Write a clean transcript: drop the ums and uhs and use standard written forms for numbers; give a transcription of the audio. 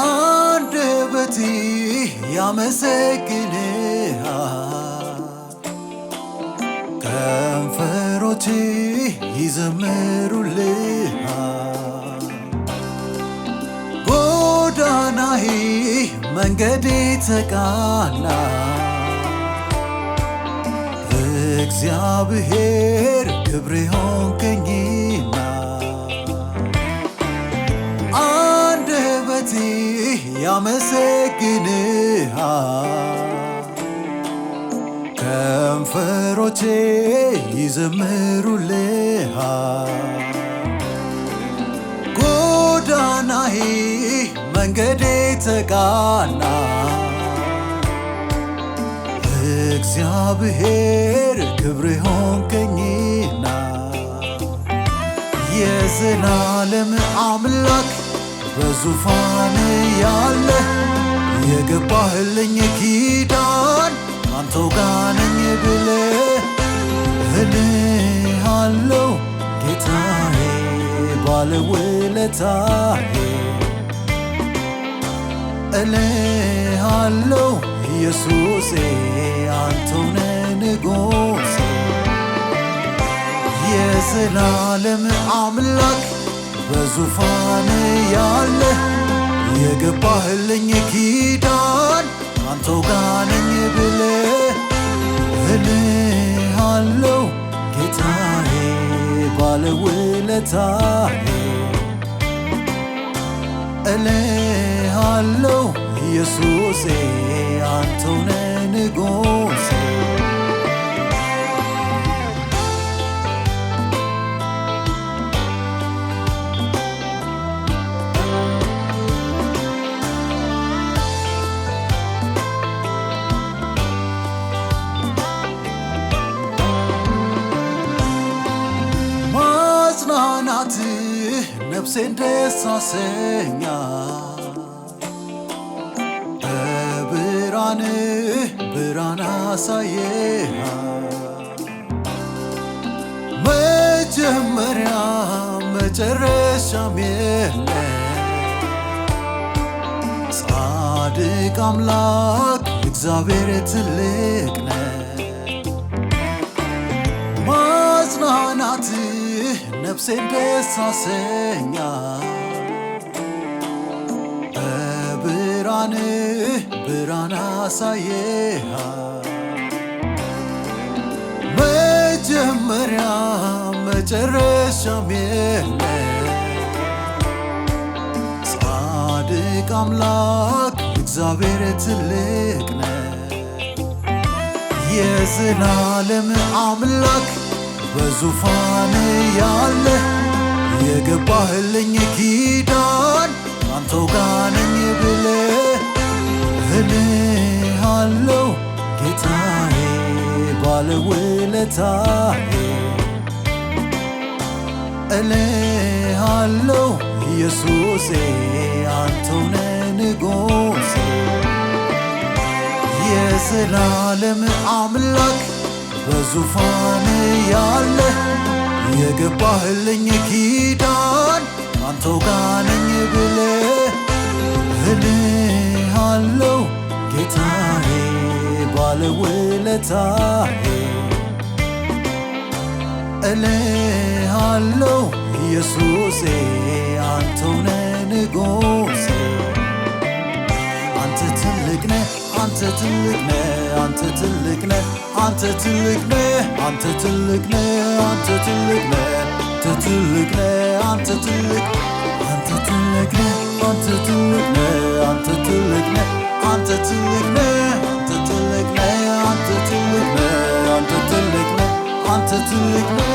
አንደበቴ ያመሰግንሃል፣ ከንፈሮቼ ይዘምሩልሃል። ጎዳናዬ መንገዴ ተቃና፣ እግዚአብሔር ክብሬ ሆንከኝና። አንደበቴ ያመሰግንሃል፣ ከንፈሮቼ ይዘምሩልሃል። ጎዳናዬ መንገዴ ተቃና፣ እግዚአብሔር ክብሬ ሆንከኝና። የዘላለም አምላክ በዙፋን ያለ የገባህልኝ ኪዳን አንተው ጋር ነኝ ብለህ እልሃለሁ ጌታዬ ባለውለታዬ። እልሃለሁ ኢየሱሴ አንተው ነህ ንጉሴ። የዘላለም አምላክ በዙፋን ያለ የገባህልኝ ኪዳን አንተው ጋር ነኝ ብለህ እልሃለሁ ጌታዬ ባለውለታዬ። እልሃለሁ ኢየሱሴ አንተው ነህ ንጉሴ። ማጽናናትህ ነፍሴን ደስ አሰኛት፣ በብርሃንህ ብርሃን አሳየሃት። መጀመሪያ መጨረሻም የለም፣ ጻድቅ አምላክ እግዚአብሔር ትልቅ ነህ። ማጽናናትህ ነፍሴን ደስ አሰኛት፣ በብርሃንህ ብርሃን አሳየሃት። መጀመሪያ መጨረሻም የለም፣ ጻድቅ አምላክ እግዚአብሔር ትልቅ ነህ። የዘላለም አምላክ በዙፋን ያለ የገባህልኝ ኪዳን አንተው ጋር ነኝ ብለህ እልሃለሁ ጌታዬ ባለውለታዬ። እልሃለሁ ኢየሱሴ አንተው ነህ ንጉሴ። የዘላለም አምላክ በዙፋን ያለ የገባህልኝ ኪዳን አንተው ጋር ነኝ ብለህ እልሃለሁ ጌታዬ ባለውለታዬ። እልሃለሁ ኢየሱሴ አንተው ነህ ንጉሴ። አንተ ትልቅ ነህ፣ አንተ ትልቅ ነህ፣ አንተ ትልቅ ነህ፣ አንተ ትልቅ ነህ፣ አንተ ትልቅ ነህ፣ አንተ ትልቅ ነህ፣ አንተ ትልቅ ነህ፣ አንተ ትልቅ አንተ ትልቅ ነህ፣ አንተ ትልቅ ነህ፣ አንተ ትልቅ ነህ፣ አንተ ትልቅ ነህ፣ አንተ ትልቅ ነህ፣ አንተ ትልቅ ነህ፣ አንተ ትልቅ ነህ፣ አንተ ትልቅ ነህ።